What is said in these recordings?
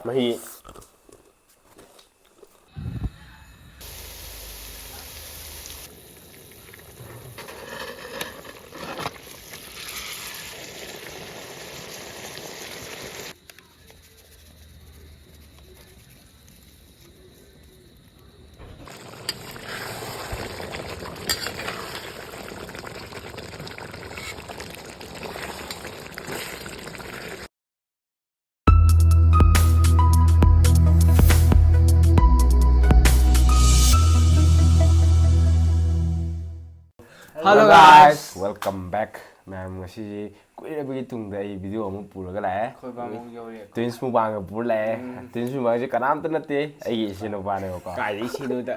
ꯃꯍꯤ Hello guys, welcome back. Ma'am ngasi kuirabagi tungda ai video amu puraga lae. khoi ba mong yore. Twins mubang pur lae. Twins mubang je kanam ta natte ai gi sino ba ne ko. Kai sino da.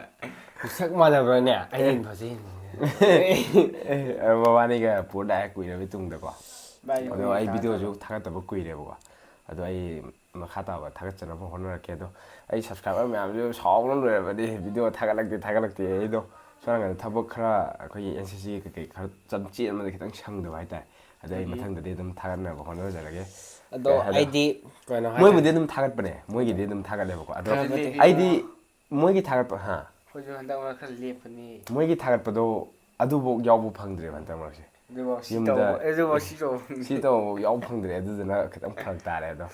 Sak manabra ne. Ai phasin. Ba ni ga pur lae kuirabagi tungda ko. Bai. Ado ai video ju thaga ta ba kuire ko. Ado ai makha ta ba thaga chana ba honor ke do. Ai subscriber ma'am ju saw lo re ba di video thaga lakte ai do. Soalnya ꯊꯕꯛ ꯈꯔ ꯑꯩꯈꯣꯏꯒꯤ NCC ꯀꯩꯀꯩ ꯈꯔ ꯆꯦꯟ ꯑꯃꯗ ꯈꯤꯇꯪ ꯁꯪꯗꯕ ꯍꯥꯏꯇꯥꯔꯦ ꯑꯗꯩ ꯑꯩ ꯃꯊꯪꯗꯗꯤ ꯑꯗꯨꯝ ꯊꯥꯒꯠꯅꯕ ꯍꯣꯠꯅꯖꯔꯒꯦ ꯑꯗꯣ ꯑꯩꯗꯤ ꯀꯩꯅꯣ ꯍꯥꯏ ꯃꯣꯏꯕꯨꯗꯤ ꯑꯗꯨꯝ ꯊꯥꯒꯠꯄꯅꯦ ꯃꯣꯏꯒꯤꯗꯤ ꯑꯗꯨꯝ ꯊꯥꯒꯠꯂꯦꯕꯀꯣ ꯑꯗꯣ ꯑꯩꯗꯤ ꯃꯣꯏꯒꯤ ꯊꯥꯒꯠꯄ ꯑꯩꯈꯣꯏꯁꯨ ꯍꯟꯗꯛ ꯃꯔꯛ ꯈꯔ ꯂꯦꯞꯄꯅꯤ ꯃꯣꯏꯒꯤ ꯊꯥꯒꯠꯄꯗꯣ ꯑꯗꯨꯐꯥꯎ ꯌꯥꯎꯕ ꯐꯪꯗ꯭ꯔꯦꯕ ꯍꯟꯗꯛ ꯃꯔꯛꯁꯦ ꯌꯨꯝꯗ ꯁꯤ ꯇꯧꯕ ꯌꯥꯎꯕ ꯐꯪꯗ꯭ꯔꯦ ꯑꯗꯨꯗꯨꯅ ꯈꯤꯇꯪ ꯐꯔꯛ ꯇꯥꯔꯦ ꯑꯗꯣ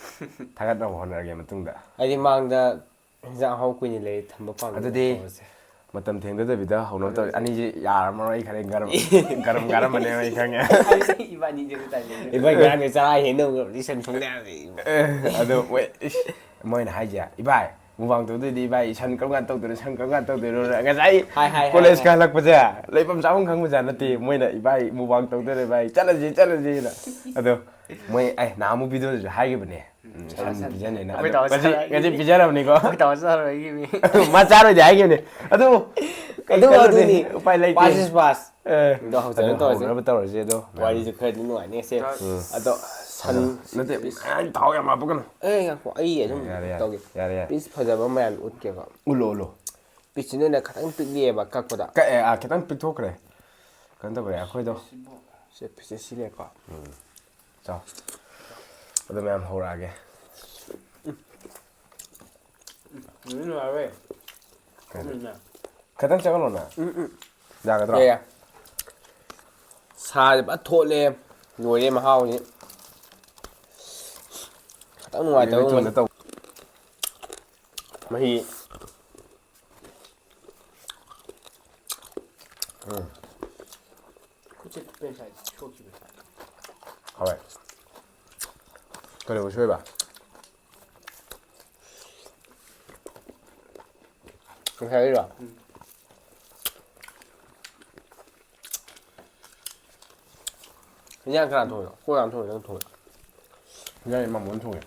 ꯊꯥꯒꯠꯅꯕ ꯍꯣꯠꯅꯔꯒꯦ ꯃꯇꯨꯡꯗ ꯑꯩꯗꯤ ꯃꯥꯡꯗ ꯍꯤꯟꯖꯥꯡ ꯑꯍꯥꯎ ꯀꯨꯏꯅ ꯂꯩ ꯊꯝꯕ ꯄꯥꯝꯃꯦ ꯑꯗꯨꯗꯤ ꯃꯇꯝ ꯊꯦꯡꯗꯗꯕꯤꯗ ꯍꯧꯅꯕ ꯇꯧꯔꯤ ꯑꯅꯤꯁꯤ ꯌꯥꯔꯝꯃꯔꯣꯏ ꯑꯩ ꯈꯔ ꯒꯔꯝ ꯒꯥꯔꯝꯕꯅꯦꯕ ꯑꯩ ꯈꯪꯉꯦ 이번에 그냥 자 얘는 리슨 통내 ꯑꯗꯣ ꯃꯣꯏꯅ ꯍꯥꯏꯁꯦ ꯏꯕꯥꯏ ꯃꯨꯕꯥꯡ ꯇꯧꯗꯣꯏꯗꯤ ꯏꯕꯥꯏ ꯁꯟ ꯀꯔꯝ ꯀꯥꯟ ꯇꯧꯗꯣꯏꯅꯣ ꯁꯟ ꯀꯔꯝ ꯀꯥꯟ ꯇꯧꯗꯣꯏꯅꯣ ꯉꯁꯥꯏ ꯀꯣꯂꯦꯖ ꯀꯥ ꯍꯜꯂꯛꯄꯁꯦ ꯂꯩꯐꯝ ꯆꯥꯐꯝ ꯈꯪꯕꯖꯥꯠ ꯅꯠꯇꯦ ꯃꯣꯏꯅ ꯏꯕꯥꯏ ꯃꯨꯕꯥꯡ ꯇꯧꯗꯣꯏꯔꯦ ꯏꯕꯥꯏ ꯆꯠꯂꯁꯤꯅ ꯑꯗꯣ ꯃꯣꯏ ꯅꯍꯥꯟꯃꯨꯛ ꯚꯤꯗꯤꯑꯣꯗꯁꯨ ꯍꯥꯏꯈꯤꯕꯅꯦ ꯁꯟ ꯄꯤꯖꯅꯦꯅ ꯉꯁꯤ ꯄꯤꯖꯔꯕꯅꯤꯀꯣ ꯃꯥ ꯆꯥꯔꯣꯏꯗꯤ ꯍꯥꯏꯈꯤꯕꯅꯦ ꯑꯗꯨ ꯑꯗꯨꯅꯤ ꯎꯄꯥꯏ ꯂꯩꯇꯦ ꯄꯥꯁ ꯑꯗꯣ ꯍꯧꯖꯅꯕ ꯇꯧꯔꯁꯦ ꯑꯗꯣ ꯋꯥꯔꯤꯁꯨ ꯈꯔꯗꯤ ꯅꯨꯡꯉꯥꯏꯅꯦꯁꯦ ꯑꯗꯣ ꯁꯟ ꯅꯠꯇꯦ ꯊꯥꯎ ꯌꯥꯝ ꯍꯥꯞꯄꯛꯀꯅꯨ ꯉꯥꯏꯈꯣ ꯑꯩ ꯑꯗꯨꯝ ꯇꯧꯒꯦ ꯄꯤꯁ ꯐꯖꯕ ꯃꯌꯥꯝ ꯎꯠꯀꯦꯕ ꯎꯠꯂꯣ ꯄꯤꯁꯁꯤ ꯅꯣꯏꯅ ꯈꯤꯇꯪ ꯄꯤꯛꯂꯤꯑꯦꯕ ꯀꯛꯄꯗ ꯀꯛꯑꯦ ꯈꯤꯇꯪ ꯄꯤꯛꯊꯣꯛꯈ꯭ꯔꯦ ꯀꯩꯅꯣ ꯇꯧꯈ꯭ꯔꯦ ꯑꯩꯈꯣꯏꯗꯣ ꯁꯦ ꯄꯤꯁꯁꯦ ꯁꯤꯅꯦꯀꯣ ꯆꯥꯎ ꯑꯗꯨ ꯃꯌꯥꯝ ꯍꯧꯔꯛꯑꯒꯦ ꯅꯨꯡꯉꯥꯏꯔꯣꯏ ꯈꯤꯇꯪ ꯆꯪꯍꯜꯂꯣꯅ ꯌꯥꯒꯗ꯭ꯔꯣ ꯁꯥꯁꯦ ꯐꯖꯅ ꯊꯣꯠꯂꯦ ꯂꯣꯏꯔꯦ ꯃꯍꯥꯎꯁꯤ ꯈꯤꯇꯪ ꯅꯨꯡꯉꯥꯏꯇꯕ ꯃꯍꯤ ꯍꯣꯏ ꯀꯩꯅꯣ ꯁꯣꯏꯕ ꯉꯁꯥꯏꯒꯤꯔꯣ ꯏꯟꯖꯥꯡ ꯀꯅꯥ ꯊꯣꯡꯉꯤꯅꯣ ꯀꯣꯏ ꯌꯥꯝ ꯊꯣꯡꯉꯤ ꯅꯪ ꯊꯣꯡꯉꯤ ꯏꯟꯖꯥꯡ ꯃꯥꯃꯣꯅ ꯊꯣꯡꯉꯦ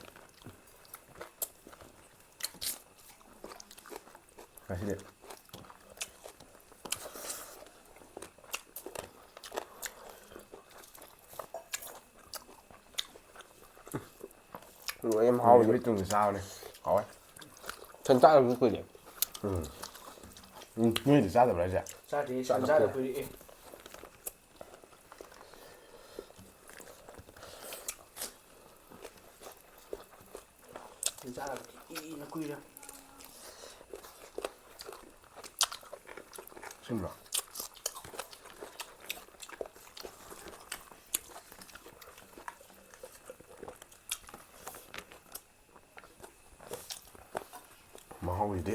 ꯉꯁꯤꯗꯤ ꯂꯣꯏꯔꯦ ꯃꯍꯥꯎꯁꯤ ꯇꯨꯡꯗ ꯆꯥꯕꯅꯦ ꯍꯥꯎꯋꯦ ꯁꯟ ꯆꯥꯗꯕꯁꯨ ꯀꯨꯏꯔꯦ ꯅꯣꯏꯗꯤ ꯆꯥꯗꯕ꯭ꯔꯥ ꯍꯥꯏꯁꯦ ꯆꯥꯗꯦ ꯁꯟ ꯆꯥꯗ ꯀꯨꯏꯔꯦ ꯀꯨꯏꯔꯦ ꯁꯤꯡꯕ꯭ꯔꯣ ꯃꯍꯥꯎꯁꯤꯗꯤ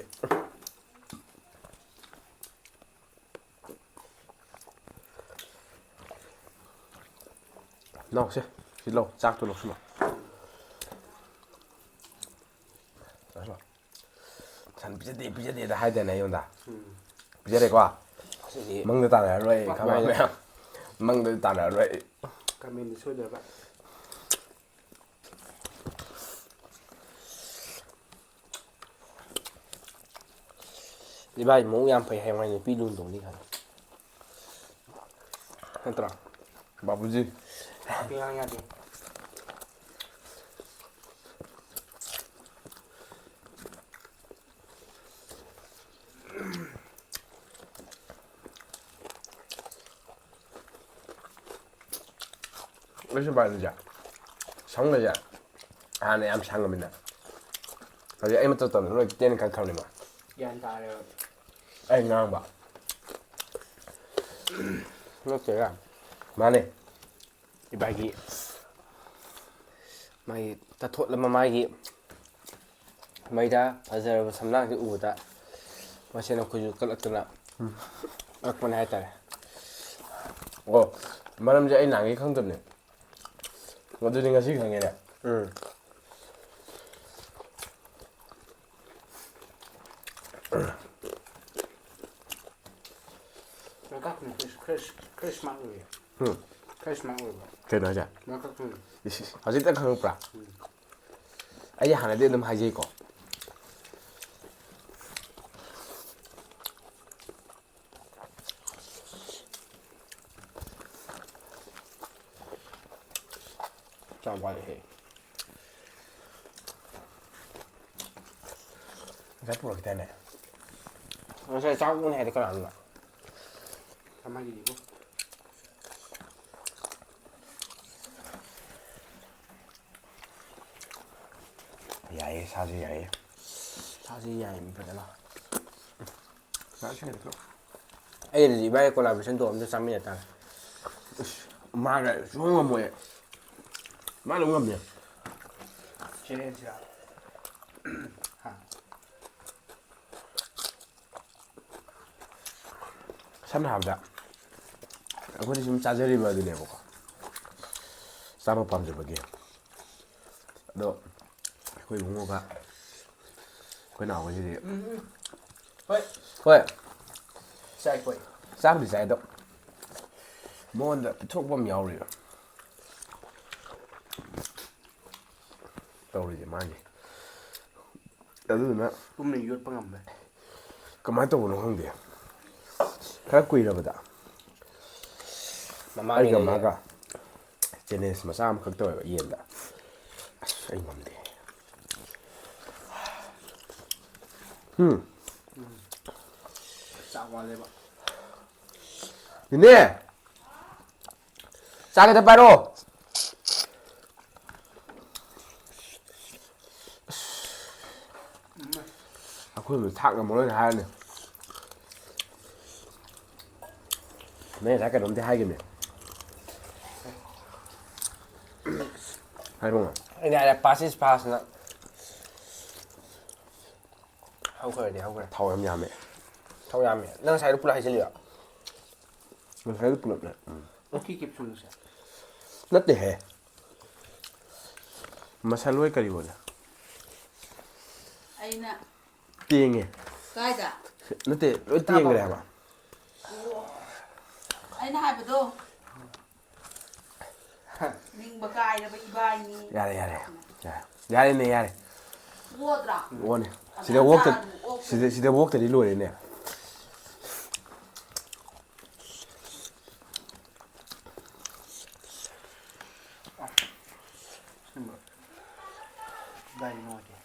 ꯂꯧꯁꯦ ꯁꯤ ꯂꯧ ꯆꯥꯛꯇꯣ ꯂꯧꯁꯤꯜꯂꯣ ꯁꯟ ꯄꯤꯖꯗꯦꯗ ꯍꯥꯏꯗꯅ ꯑꯩꯉꯣꯟꯗ ꯄꯤꯖꯔꯦꯀꯣ ꯃꯪꯗ ꯇꯥꯟꯅꯔꯔꯣꯏ ꯑꯩ ꯈꯪꯕ ꯃꯌꯥꯝ ꯃꯪꯗꯗꯤ ꯇꯥꯟꯅꯔꯔꯣꯏ ꯑꯩ ꯀꯃꯦꯟꯗ ꯁꯣꯏꯗꯕ ꯏꯕꯥꯏ ꯃꯑꯣꯡ ꯌꯥꯝ ꯐꯩ ꯍꯌꯦꯡꯋꯥꯏ ꯅꯨꯄꯤ ꯂꯨꯍꯣꯡꯗꯧꯅꯤ ꯈꯜꯂꯦ ꯅꯠꯇ꯭ꯔꯣ ꯕꯥꯕꯨꯖꯤ ꯌꯥꯗꯦ ꯑꯩꯁꯨ ꯄꯥꯏꯂꯁꯦ ꯁꯪꯉꯁꯦ ꯍꯥꯟꯅ ꯌꯥꯝ ꯁꯪꯉꯃꯤꯅ ꯍꯧꯖꯤꯛ ꯑꯩ ꯃꯇꯧ ꯇꯧꯅ ꯂꯣꯏ ꯇꯦꯟ ꯈꯔ ꯈꯪꯅꯤꯃ ꯒ꯭ꯌꯥꯟ ꯇꯥꯔꯦꯕ ꯑꯩ ꯉꯥꯡꯕ ꯅꯠꯇꯦꯒ ꯃꯥꯅꯦ ꯏꯕꯥꯏꯒꯤ ꯃꯥꯒꯤ ꯇꯥꯊꯣꯠꯂꯝꯕ ꯃꯥꯒꯤ ꯃꯩꯗ ꯐꯖꯔꯕ ꯁꯝꯂꯥꯡꯁꯤ ꯎꯕꯗ ꯃꯁꯦꯅ ꯑꯩꯈꯣꯏꯁꯨ ꯀꯠꯂꯛꯇꯅ ꯉꯛꯄꯅꯦ ꯍꯥꯏꯇꯥꯔꯦ ꯑꯣ ꯃꯔꯝꯁꯦ ꯑꯩ ꯅꯍꯥꯟꯒꯩ ꯈꯪꯗꯕꯅꯦ ꯑꯗꯨꯗꯤ ꯉꯁꯤ ꯈꯪꯉꯦꯅꯦ ꯈꯔ ꯁ꯭ꯃꯥꯔꯠ ꯑꯣꯏꯌꯦ ꯈꯔ ꯁ꯭ꯃꯥꯔꯠ ꯑꯣꯏꯕ ꯀꯩꯅꯣ ꯍꯥꯏꯁꯦ ꯃꯀꯛꯇꯨꯅꯤ ꯍꯧꯖꯤꯛꯇ ꯈꯪꯉꯛꯄ꯭ꯔꯥ ꯑꯩ ꯍꯥꯟꯅꯗꯤ ꯑꯗꯨꯝ ꯍꯥꯏꯖꯩꯀꯣ ꯆꯥꯎ ꯋꯥꯠꯂꯤꯍꯦ ꯉꯁꯥꯏ ꯄꯨꯔꯛꯈꯤꯗꯥꯏꯅꯦ ꯉꯁꯥꯏ ꯆꯥꯎꯕꯅꯤ ꯍꯥꯏꯗꯤ ꯀꯅꯥꯅꯣ ꯊꯝꯃꯒꯤꯗꯤꯕꯨ ꯌꯥꯏꯌꯦ ꯁꯥꯁꯦ ꯌꯥꯏꯌꯦ ꯁꯥꯁꯤ ꯌꯥꯏ ꯐꯖꯅ ꯑꯩꯗꯤ ꯏꯕꯥꯏ ꯀꯣꯂꯥꯕꯣꯔꯦꯁꯟ ꯇꯧꯕ ꯑꯝꯇ ꯆꯥꯃꯤꯟꯅ ꯇꯥꯔꯦ ꯃꯥꯒ ꯁꯨꯡꯉꯝ ꯉꯝꯃꯣꯏ ꯃꯥꯅ ꯉꯝꯅꯤ ꯆꯦꯂꯦꯟꯖꯔ ꯁꯝꯅ ꯍꯥꯏꯔꯕꯗ ꯑꯩꯈꯣꯏꯅ ꯁꯨꯝ ꯆꯥꯖꯔꯤꯕ ꯑꯗꯨꯅꯦꯕꯀꯣ ꯆꯥꯕ ꯄꯥꯝꯖꯕꯒꯤ ꯑꯗꯣ ꯑꯩꯈꯣꯏ ꯏꯕꯨꯡꯉꯣꯒ ꯑꯩꯈꯣꯏ ꯅꯥꯎꯕꯁꯤꯗꯤ ꯍꯣꯏ ꯆꯥꯏ ꯆꯥꯕꯨꯗꯤ ꯆꯥꯏ ꯑꯗꯣ ꯃꯉꯣꯟꯗ ꯄꯤꯊꯣꯛꯄ ꯑꯃ ꯌꯥꯎꯔꯤꯕ ꯇꯧꯔꯤꯁꯦ ꯃꯥꯒꯤ ꯑꯗꯨꯗꯨꯅ ꯄꯨꯝꯅ ꯌꯣꯠꯄ ꯉꯝꯃꯦ ꯀꯃꯥꯏꯅ ꯇꯧꯕꯅꯣ ꯈꯪꯗꯦ ꯈꯔ ꯀꯨꯏꯔꯕꯗ ꯑꯩꯒ ꯃꯃꯥꯡꯉꯩꯗꯗꯤ ꯃꯥꯒ ꯆꯦꯂꯦꯟꯖ ꯃꯆꯥ ꯑꯃꯈꯛ ꯇꯧꯋꯦꯕ ꯌꯦꯟꯗ ꯑꯁ ꯑꯩ ꯉꯝꯗꯦ ꯆꯥꯛ ꯋꯥꯠꯂꯦꯕ ꯅꯦꯅꯦ ꯆꯥ ꯈꯤꯇ ꯄꯥꯏꯔꯛꯑꯣ ꯑꯩꯈꯣꯏꯕꯨ ꯊꯥꯛ ꯉꯝꯃꯔꯣꯏꯅ ꯍꯥꯏꯔꯅꯤ ꯅꯪ ꯉꯁꯥꯏ ꯀꯩꯅꯣꯝꯗꯤ ꯍꯥꯏꯈꯤꯕꯅꯦ ꯍꯥꯏꯔꯣꯉꯣ ꯑꯩꯅ ꯍꯥꯏꯔꯦ ꯄꯥꯁ ꯏꯁ ꯄꯥꯁꯅ ꯍꯧꯈ꯭ꯔꯗꯤ ꯍꯧꯈ꯭ꯔꯦ ꯊꯥꯎ ꯌꯥꯝ ꯌꯥꯝꯃꯦ ꯊꯧ ꯌꯥꯝꯃꯤ ꯅꯪ ꯉꯁꯥꯏꯗꯣ ꯄꯨꯂꯞ ꯍꯩꯖꯤꯜꯂꯤꯔꯣ ꯉꯁꯥꯏꯗꯣ ꯄꯨꯂꯞꯅꯦ ꯑꯣꯀꯤ ꯀꯦꯞꯁꯨꯜꯁꯦ ꯅꯠꯇꯦꯍꯦ ꯃꯁꯜ ꯀꯔꯤ ꯑꯣꯏꯅ ꯑꯩꯅ ꯇꯦꯡꯉꯦ ꯀꯥꯏꯗ ꯅꯠꯇꯦ ꯂꯣꯏ ꯇꯦꯡꯈ꯭ꯔꯦ ꯍꯥꯏꯕ ꯑꯩꯅ ꯍꯥꯏꯕꯗꯣ ꯅꯤꯡꯕ ꯀꯥꯏꯔꯕ ꯏꯕꯥꯏꯅꯤ ꯌꯥꯔꯦ ꯌꯥꯔꯦꯅꯦ ꯌꯥꯔꯦ ꯑꯣꯗ꯭ꯔꯥ ꯑꯣꯅꯦ ꯑꯗꯨ ꯑꯣꯛꯇꯗꯤ ꯁꯤꯗ ꯋꯣꯛꯇꯗꯤ ꯂꯣꯏꯔꯦꯅꯦ ꯏꯕꯥꯏꯅꯤ ꯅꯨꯡꯉꯥꯏꯇꯦ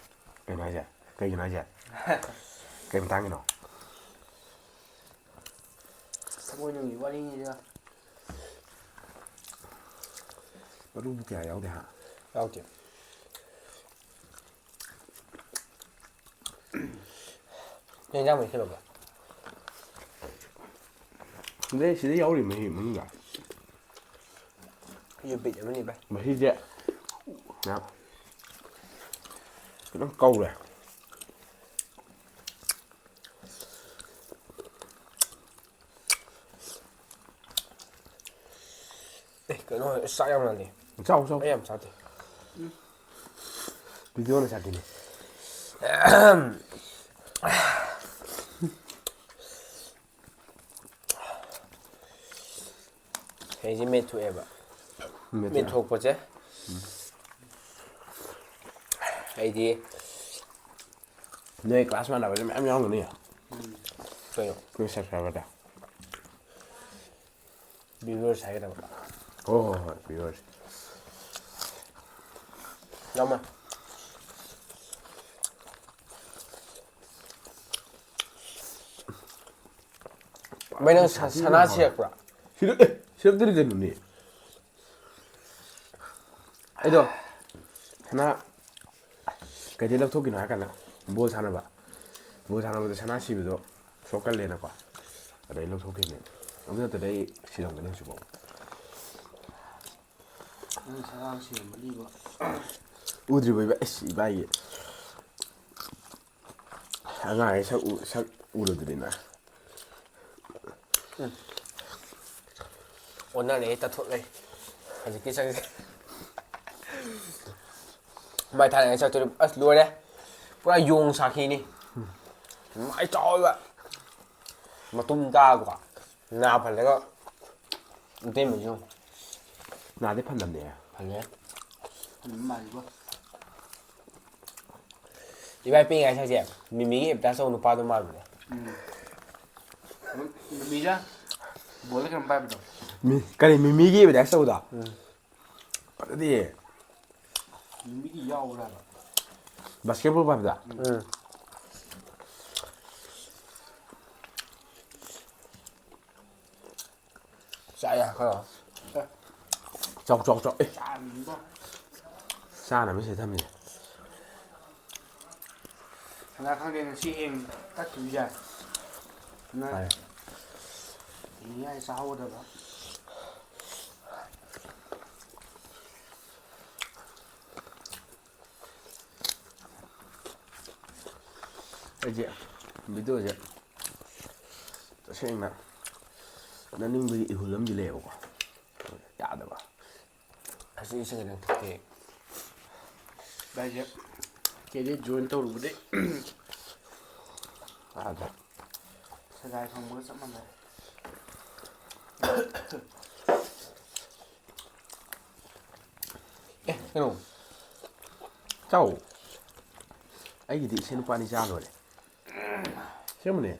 ꯀꯩꯅꯣ ꯍꯥꯏꯁꯦ ꯀꯩꯒꯤꯅꯣ ꯍꯥꯏꯁꯦ ꯀꯩ ꯃꯇꯥꯡꯒꯤꯅꯣ ꯊꯃꯣꯏꯅꯨꯡꯒꯤ ꯋꯥꯔꯤꯅꯤꯗ ꯃꯔꯨꯕꯨ ꯀꯌꯥ ꯌꯥꯎꯗꯦ ꯍꯥ ꯌꯥꯎꯗꯦ ꯅꯣꯏ ꯏꯟꯖꯥꯡ ꯃꯦꯠꯈ꯭ꯔꯕꯣ ꯁꯤꯗ ꯌꯥꯎꯔꯤ ꯃꯍꯤ ꯃꯅꯨꯡꯗ ꯑꯩꯁꯨ ꯕꯤꯠ ꯑꯃꯅꯤ ꯚꯥꯏ ꯃꯍꯤꯁꯦ ꯈꯤꯇꯪ ꯀꯧꯔꯦ ꯀꯩꯅꯣ ꯆꯥꯛ ꯌꯥꯝ ꯉꯜꯂꯤ ꯆꯥꯎ ꯑꯩ ꯌꯥꯝ ꯆꯥꯗꯦ ꯚꯤꯗꯤꯑꯣꯅ ꯁꯥꯇꯤꯅꯤ ꯑꯩꯁꯦ ꯃꯦꯠꯊꯣꯛꯑꯦꯕ ꯃꯦꯠꯊꯣꯛꯄꯁꯦ ꯑꯩꯗꯤ ꯅꯣꯏ ꯀ꯭ꯂꯥꯁ ꯃꯥꯟꯅꯕꯁꯦ ꯃꯌꯥꯝ ꯌꯥꯎꯔꯝꯒꯅꯤ ꯀꯩꯅꯣ ꯅꯣꯏ ꯁꯕꯁꯀ꯭ꯔꯥꯏꯕꯔꯗ ꯚ꯭ꯌꯨꯋꯔꯁ ꯍꯥꯏꯒꯗꯕ ꯍꯣꯏ ꯚ꯭ꯌꯨꯋꯔꯁ ꯌꯥꯎꯃ ꯚꯥꯏ ꯅꯪ ꯁꯅꯥ ꯁꯤꯔꯛꯄ꯭ꯔꯥ ꯁꯤꯔꯛꯇ꯭ꯔꯗꯤ ꯀꯩꯅꯣꯅꯦ ꯑꯩꯗꯣ ꯁꯅꯥ ꯀꯩꯗꯩ ꯂꯧꯊꯣꯛꯈꯤꯅꯣ ꯍꯥꯏ ꯀꯥꯟꯗ ꯕꯣꯜ ꯁꯥꯟꯅꯕꯗ ꯁꯅꯥ ꯁꯤꯕꯗꯣ ꯁꯣꯛꯀꯜꯂꯦꯅꯀꯣ ꯑꯗꯩ ꯂꯧꯊꯣꯛꯈꯤꯕꯅꯦ ꯑꯗꯨ ꯅꯠꯇ꯭ꯔꯗꯤ ꯑꯩ ꯁꯤꯔꯝꯒꯅꯤ ꯍꯧꯖꯤꯛꯐꯥꯎ ꯅꯪ ꯁꯔꯥꯡ ꯁꯦꯝꯕꯅꯤꯕ ꯎꯗ꯭ꯔꯤꯕ ꯏꯕꯥ ꯏꯕꯥꯏꯒꯤ ꯑꯉꯥꯡꯉꯩ ꯁꯛ ꯎꯔꯨꯗ꯭ꯔꯤꯅ ꯑꯣꯟꯅꯔꯦ ꯇꯥꯊꯣꯛꯅꯩ ꯍꯧꯖꯤꯛꯀꯤ ꯁꯛꯁꯦ ꯃꯥꯏ ꯊꯥꯅꯉꯩ ꯁꯛꯇꯨꯗꯤ ꯑꯁ ꯂꯣꯏꯔꯦ ꯄꯨꯔꯥ ꯌꯣꯡ ꯁꯥꯈꯤꯅꯤ ꯃꯥꯏ ꯆꯥꯎꯕ ꯃꯇꯨꯝ ꯇꯥꯒꯀꯣ ꯅꯥ ꯐꯜꯂꯒ ꯏꯇꯩꯃꯁꯨ ꯅꯥꯗꯤ ꯐꯟꯗꯕꯅꯦ ꯐꯜꯂꯦ ꯃꯥꯜꯂꯤꯕꯣ ꯏꯕꯥꯏ ꯄꯤꯛꯏꯉꯥꯏ ꯁꯛꯁꯦ ꯃꯤꯃꯤꯒꯤ ꯑꯦꯞꯇꯥꯁ ꯇꯧꯕ ꯅꯨꯄꯥꯗꯣ ꯃꯥꯟꯕꯅꯦ ꯃꯤꯃꯤꯒ ꯕꯣꯜꯗ ꯀꯩꯅꯣꯝ ꯄꯥꯏꯕꯗꯣ ꯀꯔꯤ ꯃꯤꯃꯤꯒꯤ ꯑꯦꯗꯚꯔꯇꯥꯏꯁ ꯇꯧꯕꯗꯣ ꯑꯗꯨꯗꯤ ꯃꯤꯃꯤꯗꯤ ꯌꯥꯎꯕ꯭ꯔꯥꯕ ꯕꯥꯁꯀꯦꯠꯕꯣꯜ ꯄꯥꯏꯕꯗ ꯆꯥꯏꯌꯥ ꯈꯔ ꯆꯥꯎ ꯑꯦ ꯆꯥꯅꯤꯡꯕꯣ ꯆꯥꯅꯕ ꯁꯤꯗ ꯊꯝꯃꯤꯁꯦ ꯀꯅꯥ ꯈꯪꯗꯦ ꯉꯁꯤ ꯍꯌꯦꯡ ꯇꯠꯈꯤꯕꯁꯨ ꯌꯥꯏ ꯍꯥꯏ ꯌꯥꯏ ꯆꯥꯍꯧꯒꯗꯕ ꯑꯩꯁꯦ ꯚꯤꯗꯤꯑꯣꯁꯦ ꯇꯁꯦꯡꯅ ꯅꯅꯤꯡꯕꯒꯤ ꯏꯍꯨꯜ ꯑꯃꯗꯤ ꯂꯩꯌꯦꯕꯀꯣ ꯌꯥꯗꯕ ꯑꯁꯤ ꯏꯁꯤꯡ ꯈꯤꯇꯪ ꯊꯛꯀꯦ ꯚꯥꯏꯁꯦ ꯀꯦꯔꯤꯌꯔ ꯖꯣꯏꯟ ꯇꯧꯔꯨꯕꯗꯤ ꯌꯥꯗ꯭ꯔꯦ ꯁꯒꯥꯏ ꯐꯪꯕꯒ ꯆꯞ ꯃꯥꯟꯅꯔꯦ ꯀꯩꯅꯣ ꯆꯥꯎ ꯑꯩꯒꯤꯗꯤ ꯏꯆꯦ ꯅꯨꯄꯥꯅꯤ ꯆꯥ ꯂꯣꯏꯔꯦ ꯑꯁꯦꯡꯕꯅꯦ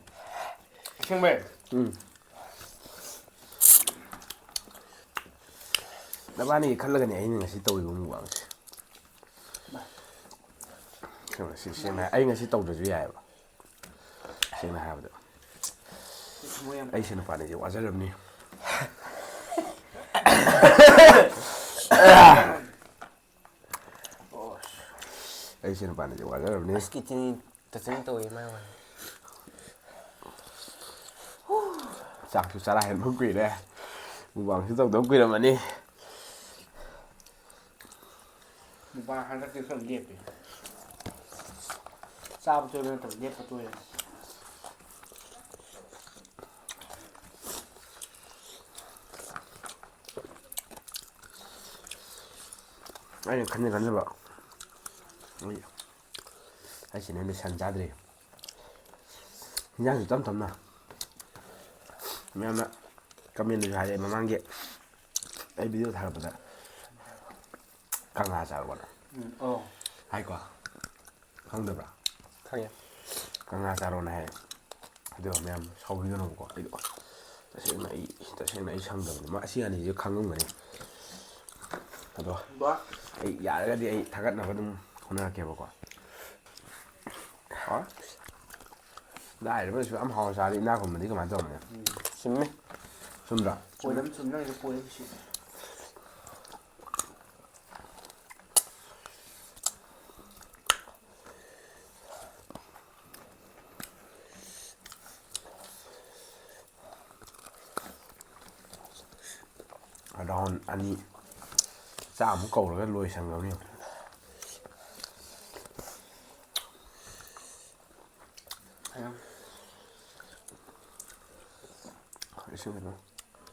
ꯑꯁꯦꯡꯕꯩ ꯅꯕꯥꯅꯤꯒꯤ ꯈꯜꯂꯒꯅꯤ ꯑꯩꯅ ꯉꯁꯤ ꯇꯧꯔꯤꯕ ꯃꯨꯛꯕꯥꯡꯁꯦ ꯁꯦꯡꯅ ꯑꯩ ꯉꯁꯤ ꯇꯧꯗ꯭ꯔꯁꯨ ꯌꯥꯏꯑꯕ ꯁꯦꯡꯅ ꯍꯥꯏꯔꯕꯗ ꯊꯃꯣꯏ ꯌꯥꯝ ꯑꯩꯁꯦ ꯅꯨꯄꯥꯅꯤꯁꯦ ꯋꯥꯖꯔꯕꯅꯤ ꯑꯩꯁꯦ ꯅꯨꯄꯥꯅꯤꯁꯦ ꯋꯥꯖꯔꯕꯅꯤ ꯑꯁ ꯀꯤꯠꯆꯟ ꯇꯆꯟ ꯇꯧꯋꯤ ꯃꯥꯏ ꯋꯥꯅꯤ ꯆꯥꯛꯁꯨ ꯆꯔꯥ ꯍꯦꯟꯕ ꯀꯨꯏꯔꯦ ꯃꯨꯛꯕꯥꯡꯁꯨ ꯇꯧꯗꯕ ꯀꯨꯏꯔꯝꯃꯅꯤ ꯅꯨꯄꯥ ꯍꯟꯗꯛꯇꯤ ꯈꯔ ꯂꯦꯞꯄꯦ ꯆꯥꯕ ꯇꯣꯏꯕ ꯅꯠꯇꯕ ꯂꯦꯞꯄ ꯇꯣꯏꯔꯦ ꯑꯩꯅ ꯈꯟꯖꯕ ꯑꯩꯁꯤꯅ ꯍꯦꯟꯅ ꯁꯟ ꯆꯥꯗ꯭ꯔꯤ ꯍꯤꯟꯖꯥꯡꯁꯨ ꯇꯞ ꯇꯞꯅ ꯃꯌꯥꯝꯅ ꯀꯃꯦꯟꯗꯁꯨ ꯍꯥꯏꯔꯛꯑꯦ ꯃꯃꯥꯡꯒꯤ ꯑꯩ ꯚꯤꯗꯤꯑꯣ ꯊꯥꯒꯠꯄꯗ ꯀꯪꯂꯥ ꯆꯥꯔꯕꯣꯅ ꯍꯥꯏꯀꯣ ꯈꯪꯗꯕ꯭ꯔꯥ ꯈꯪꯉꯦ ꯀꯪꯂꯥ ꯆꯥꯔꯣꯅ ꯍꯥꯏ ꯑꯗꯨꯒ ꯃꯌꯥꯝ ꯁꯥꯎꯕꯤꯒꯅꯨꯀꯣ ꯑꯩꯗꯣ ꯇꯁꯦꯡꯅ ꯑꯩ ꯁꯪꯗꯕꯅꯤ ꯑꯁꯤ ꯑꯅꯤꯁꯤ ꯈꯪꯉꯝꯒꯅꯤ ꯑꯗꯣ ꯑꯩ ꯌꯥꯔꯒꯗꯤ ꯑꯩ ꯊꯥꯒꯠꯅꯕ ꯑꯗꯨꯝ ꯍꯣꯠꯅꯔꯛꯀꯦꯕꯀꯣ ꯂꯥꯏꯔꯕꯅꯁꯨ ꯌꯥꯝ ꯍꯥꯎꯅ ꯆꯥꯔꯤ ꯏꯅꯥꯛ ꯈꯨꯟꯕꯗꯤ ꯀꯃꯥꯏꯅ ꯇꯧꯕꯅꯤ ꯆꯨꯝꯃꯦ ꯆꯨꯝꯗ꯭ꯔꯥ ꯄꯣꯏꯟ ꯑꯃ ꯆꯨꯝ ꯅꯪꯒꯤꯗꯣ ꯄꯣꯏꯟ ꯑꯃ ꯆꯨꯝ ꯔꯥꯎꯟ ꯑꯅꯤ ꯆꯥꯃꯨꯛ ꯀꯧꯔꯒ ꯂꯣꯏꯁꯟꯈ꯭ꯔꯕꯅꯤ ꯏꯁꯤꯡ ꯀꯩꯅꯣ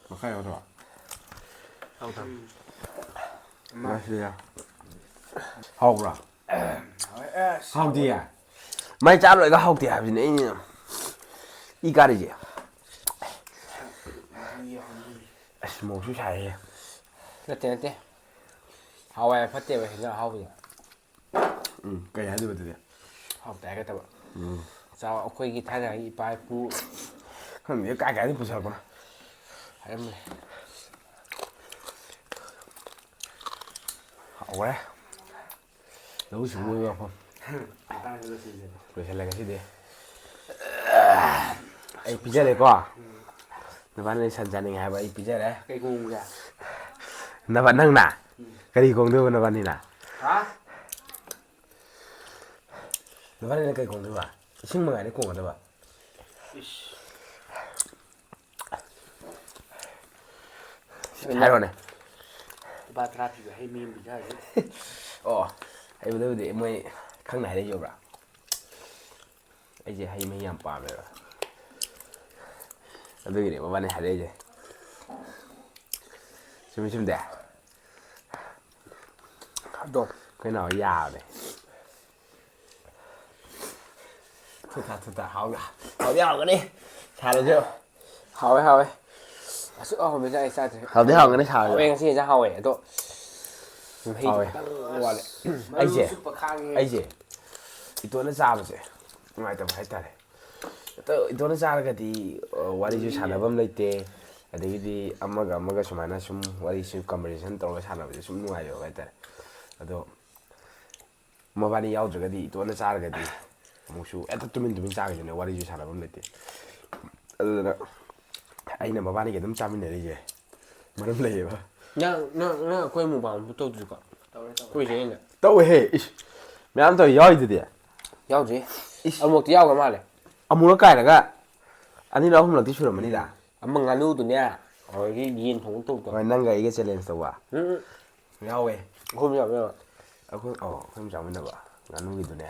ꯃꯈꯥ ꯌꯥꯎꯗ꯭ꯔꯣ ꯍꯥꯎꯕ꯭ꯔꯥ ꯍꯥꯎꯗꯤꯌꯦ ꯃꯩ ꯆꯥꯂꯣꯏꯒ ꯍꯥꯎꯇꯦ ꯍꯥꯏꯕꯁꯤꯅꯦ ꯑꯩꯅ ꯏ ꯀꯥꯔꯤꯁꯦ ꯑꯁ ꯃꯣꯔꯣꯛꯁꯨ ꯁꯥꯏꯍꯦ ꯅꯠꯇꯦ ꯍꯋꯥꯏ ꯐꯠꯇꯦꯕ ꯍꯦꯟꯖꯥꯡ ꯑꯍꯥꯎꯕꯗ ꯀꯩ ꯍꯥꯏꯗꯣꯏꯕ ꯑꯗꯨꯗꯤ ꯍꯥꯎꯇꯦ ꯍꯥꯏꯒꯗꯕ ꯑꯩꯈꯣꯏꯒꯤ ꯊꯥꯏꯅꯒꯤ ꯏꯄꯥ ꯏꯄꯨ ꯈꯪꯗꯦ ꯀꯥꯏꯗꯩ ꯄꯨꯁꯜꯔꯛꯄꯅꯣ ꯍꯥꯏꯔꯝꯕꯅꯦ ꯍꯥꯎꯈ꯭ꯔꯦ ꯂꯧꯎ ꯁꯤꯡꯎꯕꯒꯤ ꯋꯥꯐꯝ ꯂꯣꯏꯁꯤꯜꯂꯦ ꯉꯁꯤꯗꯤ ꯑꯩ ꯄꯤꯖꯔꯦꯀꯣ ꯅꯕꯥꯅꯤ ꯁꯟ ꯆꯥꯅꯤꯡꯉꯦ ꯍꯥꯏꯕ ꯑꯩ ꯄꯤꯖꯔꯦ ꯀꯩ ꯈꯣꯡꯒꯦ ꯅꯪꯅ ꯀꯔꯤ ꯈꯣꯡꯗꯣꯏꯕ ꯅꯕꯥꯅꯤꯅ ꯅꯕꯥꯅꯤꯅ ꯀꯩ ꯀꯣꯡꯗꯣꯏꯕ ꯏꯁꯤꯡ ꯃꯉꯥꯏꯗ ꯀꯣꯡꯒꯗꯕ ꯍꯥꯏꯔꯣꯅꯦ ꯂꯨꯄꯥ 10 ꯄꯤꯕ ꯍꯩ ꯃꯤ ꯑꯃ ꯄꯤꯖꯔꯁꯤ ꯑꯣ ꯍꯩꯕꯗꯕꯨꯗꯤ ꯃꯣꯏ ꯈꯪꯅ ꯍꯥꯏꯔꯛꯏꯕ꯭ꯔꯥ ꯑꯩꯁꯦ ꯍꯩ ꯃꯍꯤ ꯌꯥꯝ ꯄꯥꯝꯃꯦꯕ ꯑꯗꯨꯒꯤꯅꯦ ꯃꯕꯥꯅꯤ ꯍꯥꯏꯔꯛꯏꯁꯦ ꯆꯨꯝꯗꯦ ꯑꯗꯣ ꯑꯩꯈꯣꯏ ꯅꯥꯎ ꯌꯥꯕꯅꯦ ꯊꯨꯊꯥ ꯍꯥꯎꯗꯤ ꯍꯥꯎꯒꯅꯤ ꯁꯥꯔꯁꯨ ꯍꯥꯎꯋꯦ ꯑꯁꯨꯛ ꯍꯥꯎꯕꯁꯦ ꯑꯩ ꯆꯥꯗ꯭ꯔꯤ ꯍꯥꯎꯗꯤ ꯍꯥꯎꯒꯅꯤ ꯁꯥꯔꯁꯨ ꯍꯥꯎꯋꯦ ꯉꯁꯤ ꯌꯦꯟꯁꯥꯡ ꯍꯥꯎꯋꯦ ꯑꯗꯣ ꯃꯍꯤꯗꯣ ꯍꯥꯎꯋꯦ ꯈꯤꯇꯪ ꯋꯥꯠꯂꯦ ꯑꯩꯁꯦ ꯏꯇꯣꯟꯅ ꯆꯥꯕꯁꯦ ꯅꯨꯡꯉꯥꯏꯇꯕ ꯍꯥꯏꯇꯥꯔꯦ ꯏꯇꯣꯟꯅ ꯆꯥꯔꯒꯗꯤ ꯋꯥꯔꯤꯁꯨ ꯁꯥꯟꯅꯐꯝ ꯂꯩꯇꯦ ꯑꯗꯒꯤꯗꯤ ꯑꯃꯒ ꯁꯨꯃꯥꯏꯅ ꯁꯨꯝ ꯋꯥꯔꯤꯁꯨ ꯀꯝꯕꯤꯅꯦꯁꯟ ꯇꯧꯔꯒ ꯁꯥꯟꯅꯕꯁꯦ ꯁꯨꯝ ꯅꯨꯡꯉꯥꯏꯖꯕ ꯍꯥꯏꯇꯥꯔꯦ ꯑꯗꯣ ꯃꯕꯥꯅꯤ ꯌꯥꯎꯗ꯭ꯔꯒꯗꯤ ꯏꯇꯣꯟꯅ ꯆꯥꯔꯒꯗꯤ ꯑꯃꯨꯛꯁꯨ ꯍꯦꯛꯇ ꯇꯨꯃꯤꯟ ꯆꯥꯈꯤꯗꯨꯅꯦ ꯋꯥꯔꯤꯁꯨ ꯁꯥꯟꯅꯐꯝ ꯂꯩꯇꯦ ꯑꯗꯨꯗꯨꯅ ꯑꯩꯅ ꯃꯕꯥꯅꯤꯒ ꯑꯗꯨꯝ ꯆꯥꯃꯤꯟꯅꯔꯤꯁꯦ ꯃꯔꯝ ꯂꯩꯌꯦꯕ ꯅꯪ ꯑꯩꯈꯣꯏ ꯃꯨꯛꯕꯥꯡꯁꯨ ꯇꯧꯗ꯭ꯔꯤꯀꯣ ꯇꯧꯔꯦ ꯑꯩꯅ ꯇꯧꯋꯦꯍꯦ ꯏꯁ ꯃꯌꯥꯝ ꯇꯧꯋꯤ ꯌꯥꯎꯔꯤꯗꯨꯗꯤ ꯌꯥꯎꯗ꯭ꯔꯤ ꯏꯁ ꯑꯃꯨꯛꯇꯤ ꯌꯥꯎꯈ꯭ꯔ ꯃꯥꯜꯂꯦ ꯑꯃꯨꯔꯛ ꯀꯥꯏꯔꯒ ꯑꯅꯤꯔꯛ ꯑꯍꯨꯝꯂꯛꯇꯤ ꯁꯨꯔꯝꯃꯅꯤꯗ ꯑꯃ ꯉꯥꯅꯨꯗꯨꯅꯦ ꯑꯗꯒꯤ ꯌꯦꯟ ꯊꯣꯡꯕ ꯇꯧꯕꯗꯣ ꯍꯣꯏ ꯅꯪꯒ ꯑꯩꯒ ꯆꯦꯂꯦꯟꯖ ꯇꯧꯕ ꯌꯥꯎꯋꯦ ꯑꯩꯈꯣꯏ ꯌꯥꯎꯋꯦ ꯑꯩꯈꯣꯏ ꯆꯥꯃꯤꯟꯅꯕ ꯉꯥꯅꯨꯒꯤꯗꯨꯅꯦ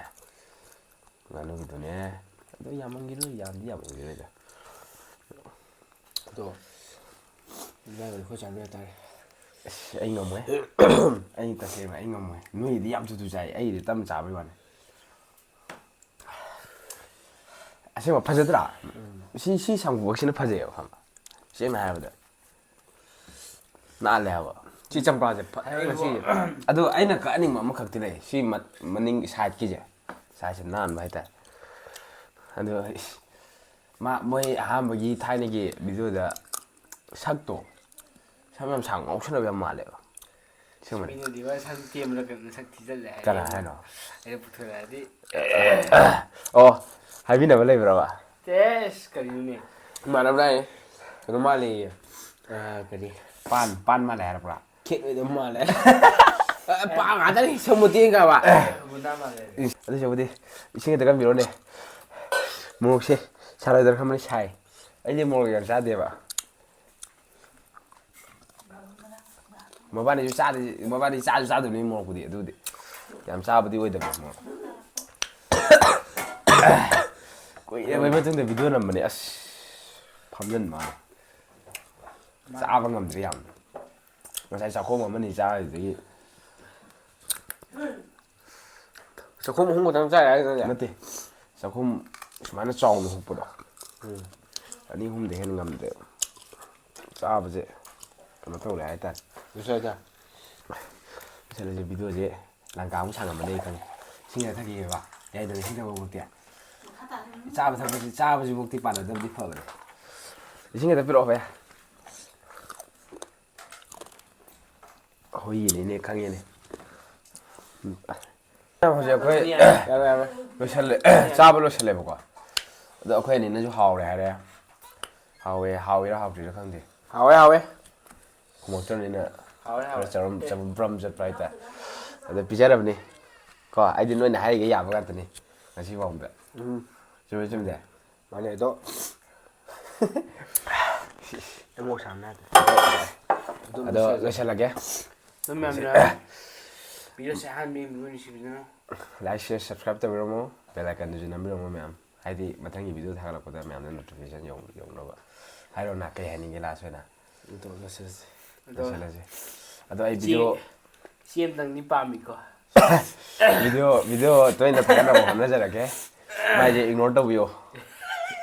ꯑꯗꯣ ꯌꯥꯝꯃꯟꯈꯤꯔꯣꯏꯗ ꯑꯗꯣ ꯏꯕꯥꯅꯤ ꯑꯩꯈꯣꯏ ꯆꯥꯃꯤꯟꯅ ꯇꯥꯔꯦ ꯑꯁ ꯑꯩ ꯉꯝꯃꯣꯏ ꯑꯩ ꯇꯁꯦꯡꯅ ꯑꯩ ꯉꯝꯃꯣꯏ ꯅꯣꯏꯒꯤꯗꯤ ꯌꯥꯝ ꯊꯨ ꯆꯥꯏ ꯑꯩꯒꯤꯗꯤ ꯇꯞꯅ ꯆꯥꯕꯩ ꯋꯥꯅꯤ ꯑꯁꯦꯡꯕ ꯐꯖꯗ꯭ꯔꯥ ꯁꯤ ꯁꯪꯕꯁꯤꯅ ꯐꯖꯩꯑꯕ ꯈꯪꯕ ꯁꯦꯡꯅ ꯍꯥꯏꯔꯕꯗ ꯅꯥꯜꯂꯦ ꯍꯥꯏꯕ ꯁꯤ ꯆꯝꯄ꯭ꯔꯥꯁꯦ ꯐꯖꯩ ꯉꯁꯤꯁꯦ ꯑꯗꯣ ꯑꯩꯅ ꯀꯛꯅꯤꯡꯕ ꯑꯃꯈꯛꯇꯤ ꯂꯩ ꯁꯤ ꯃꯅꯤꯡ ꯁꯥꯏꯠꯀꯤꯁꯦ ꯁꯥꯏꯠꯁꯦ ꯅꯥꯟꯕ ꯍꯥꯏꯇꯥꯔꯦ ꯑꯗꯣ ꯃꯣꯏ ꯑꯍꯥꯟꯕꯒꯤ ꯊꯥꯏꯅꯒꯤ ꯚꯤꯗꯤꯑꯣꯗ ꯁꯛꯇꯣ ꯁꯝ ꯌꯥꯝ ꯁꯥꯡ ꯉꯥꯎꯁꯟꯅꯕ ꯌꯥꯝ ꯃꯥꯜꯂꯦꯕ ꯃꯤꯅꯗꯤ ꯋꯥ ꯁꯛ ꯇꯦꯝꯕꯔꯒ ꯁꯛ ꯊꯤꯖꯤꯜꯂꯦ ꯍꯥꯏ ꯀꯅꯥ ꯍꯥꯏꯅꯣ ꯑꯩꯅ ꯄꯨꯊꯣꯔꯛꯑꯗꯤ ꯑꯣ ꯍꯥꯏꯕꯤꯅꯕ ꯂꯩꯕ꯭ꯔꯕ ꯇꯦꯁ ꯀꯔꯤꯅꯣꯅꯦ ꯏꯃꯥꯟꯅꯕ ꯂꯥꯛꯑꯦ ꯀꯩꯅꯣ ꯃꯥꯜꯂꯦꯌꯦ ꯀꯔꯤ ꯄꯥꯟ ꯃꯥꯜꯂꯦ ꯍꯥꯏꯔꯛꯄ꯭ꯔꯥ ꯈꯦꯠ ꯃꯥꯜꯂꯦ ꯄꯥ ꯉꯥꯛꯇꯅꯤ ꯁꯃꯨꯇꯦꯟꯒꯕ ꯑꯗꯨꯁꯨꯕꯨꯗꯤ ꯏꯁꯤꯡ ꯈꯛꯇ ꯀꯟꯕꯤꯔꯣꯅꯦ ꯃꯣꯔꯣꯛꯁꯦ ꯁꯥꯔꯣꯏꯗ꯭ꯔꯥ ꯈꯟꯕꯅꯤ ꯁꯥꯏ ꯑꯩꯗꯤ ꯃꯣꯔꯣꯛ ꯌꯥꯝ ꯆꯥꯗꯦꯕ ꯃꯕꯥꯅꯤ ꯆꯥꯁꯨ ꯆꯥꯗꯕꯅꯤ ꯃꯣꯔꯣꯛꯄꯨꯗꯤ ꯑꯗꯨꯗꯤ ꯌꯥꯝ ꯆꯥꯕꯗꯤ ꯑꯣꯏꯗꯕꯅꯤ ꯃꯣꯔꯣꯛ ꯀꯨꯏꯔꯕꯩ ꯃꯇꯨꯡꯗ ꯚꯤꯗꯤꯑꯣ ꯅꯝꯕꯅꯦ ꯑꯁ ꯐꯝꯖꯟ ꯃꯥꯜꯂꯦ ꯆꯥꯕ ꯉꯝꯗ꯭ꯔꯦ ꯌꯥꯝꯅ ꯉꯁꯥꯏ ꯆꯥꯛꯈꯣꯝ ꯑꯃꯅꯤ ꯆꯥꯔꯤꯗꯨꯗꯒꯤ ꯆꯥꯛꯈꯨꯝ 3 ꯈꯛꯇꯪ ꯆꯥꯏ ꯍꯥꯏꯗꯨꯅꯦ ꯅꯠꯇꯦ ꯆꯥꯛꯈꯨꯝ ꯁꯨꯃꯥꯏꯅ ꯆꯥꯎꯅ ꯍꯨꯛꯄꯗꯣ 2-3 ꯍꯦꯟꯅ ꯉꯝꯗ꯭ꯔꯦꯕ ꯆꯥꯕꯁꯦ ꯀꯩꯅꯣ ꯇꯧꯔꯦ ꯍꯥꯏꯇꯥꯔꯦ ꯆꯠꯂꯁꯦ ꯚꯤꯗꯤꯑꯣꯁꯦ ꯂꯪꯀꯥꯃꯨꯛ ꯁꯥꯡꯉꯝꯃꯅꯤ ꯑꯩ ꯈꯪꯉꯦ ꯏꯁꯤꯡ ꯊꯛꯈꯤꯒꯦꯕ ꯌꯥꯏꯗꯅ ꯏꯁꯤꯡ ꯊꯛꯄꯐꯥꯎꯗꯤ ꯆꯥꯕ ꯊꯛꯄꯁꯤ ꯆꯥꯕꯁꯤꯐꯥꯎꯗꯤ ꯄꯥꯟꯅꯗꯕꯗꯤ ꯐꯕꯅꯦ ꯏꯁꯤꯡ ꯈꯛꯇ ꯄꯤꯔꯛꯑꯣ ꯚꯌꯥ ꯍꯨꯏꯅꯤꯅꯦ ꯈꯪꯉꯦꯅꯦ ꯍꯧꯖꯤꯛ ꯑꯩꯈꯣꯏ ꯆꯥꯕ ꯂꯣꯏꯁꯜꯂꯦꯕꯀꯣ ꯑꯗꯣ ꯑꯩꯈꯣꯏ ꯑꯅꯤꯅꯁꯨ ꯍꯥꯎꯔꯦ ꯍꯥꯏꯔꯦ ꯍꯥꯎꯋꯤꯔꯥ ꯍꯥꯎꯇ꯭ꯔꯤꯔꯥ ꯈꯪꯗꯦ ꯍꯥꯎꯋꯦ ꯈꯨꯝꯃꯛꯇ꯭ꯔꯕꯅꯤꯅ ꯈꯔ ꯆꯕꯝ ꯆꯠꯄ ꯍꯥꯏꯇꯥꯔꯦ ꯑꯗꯣ ꯄꯤꯖꯔꯕꯅꯤ ꯀꯣ ꯑꯩꯗꯤ ꯅꯣꯏꯅ ꯍꯥꯏꯔꯤꯒ ꯌꯥꯕ ꯉꯥꯛꯇꯅꯤ ꯉꯁꯤꯐꯥꯎꯗ ꯆꯨꯝꯗꯦ ꯃꯥꯅꯦ ꯑꯗꯣ ꯑꯗꯣ ꯂꯣꯏꯁꯜꯂꯒꯦ ꯑꯗꯨꯝ ꯃꯌꯥꯝꯅ ꯚꯤꯗꯤꯑꯣꯁꯦ ꯑꯍꯥꯟꯕ ꯌꯦꯡꯕꯤꯕ ꯅꯨꯡꯁꯤꯕꯤꯗꯨꯅ ꯂꯥꯏꯛ ꯁꯤꯌꯔ ꯁꯕꯁꯀ꯭ꯔꯥꯏꯕ ꯇꯧꯕꯤꯔꯝꯃꯣ ꯕꯦꯜ ꯑꯥꯏꯀꯟꯗꯨꯁꯨ ꯅꯝꯕꯤꯔꯝꯃꯣ ꯃꯌꯥꯝ ꯍꯥꯏꯗꯤ ꯃꯊꯪꯒꯤ ꯚꯤꯗꯤꯑꯣ ꯊꯥꯒꯠꯂꯛꯄꯗ ꯃꯌꯥꯝꯅ ꯅꯣꯇꯤꯐꯤꯀꯦꯁꯟ ꯌꯧꯅꯕ ꯍꯥꯏꯔꯣꯅ ꯀꯩ ꯍꯥꯏꯅꯤꯡꯒꯦ ꯂꯥꯁ ꯑꯣꯏꯅ ꯂꯣꯏꯁꯤꯜꯂꯁꯤ ꯑꯗꯣ ꯑꯩ ꯏꯆꯦ ꯑꯃꯇꯪꯗꯤ ꯄꯥꯝꯃꯤꯀꯣ ꯚꯤꯗꯤꯑꯣ ꯇꯣꯏꯅ ꯊꯥꯒꯠꯅꯕ ꯍꯣꯠꯅꯖꯔꯛꯀꯦ ꯃꯥꯏꯁꯦ ꯏꯒꯅꯣꯔ ꯇꯧꯕꯤꯌꯣ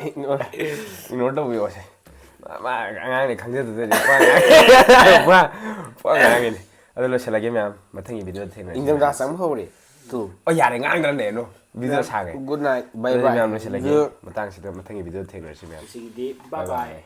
ꯏꯒꯅꯣꯔ ꯇꯧꯕꯤꯌꯣꯁꯦ ꯃꯥ ꯑꯉꯥꯡꯅꯤ ꯈꯪꯖꯗꯗꯤ ꯄꯨꯔꯥ ꯉꯥꯡꯉꯤꯅꯤ ꯑꯗꯣ ꯂꯣꯏꯁꯤꯜꯂꯒꯦ ꯃꯌꯥꯝ ꯃꯊꯪꯒꯤ ꯚꯤꯗꯤꯑꯣꯗ ꯊꯦꯡꯅꯔꯁꯤ ꯏꯪꯊꯝꯊꯥ ꯆꯪꯕ ꯍꯧꯔꯦ ꯑꯣ ꯌꯥꯔꯦ ꯉꯥꯡꯗ꯭ꯔꯅꯦ ꯚꯤꯗꯤꯑꯣ ꯁꯥꯡꯉꯦ ꯒꯨꯗ ꯅꯥꯏꯠ ꯕꯥꯏ ꯑꯗꯨꯗꯤ ꯕꯥꯏ ꯃꯌꯥꯝ ꯂꯣꯏꯁꯤꯜꯂꯒꯦ ꯃꯇꯥꯡꯁꯤꯗ ꯃꯊꯪꯒꯤ ꯚꯤꯗꯤꯑꯣ ꯊꯦꯡꯅꯔꯁꯤ ꯃꯌꯥꯝ ꯕꯥꯏ ꯕꯥꯏ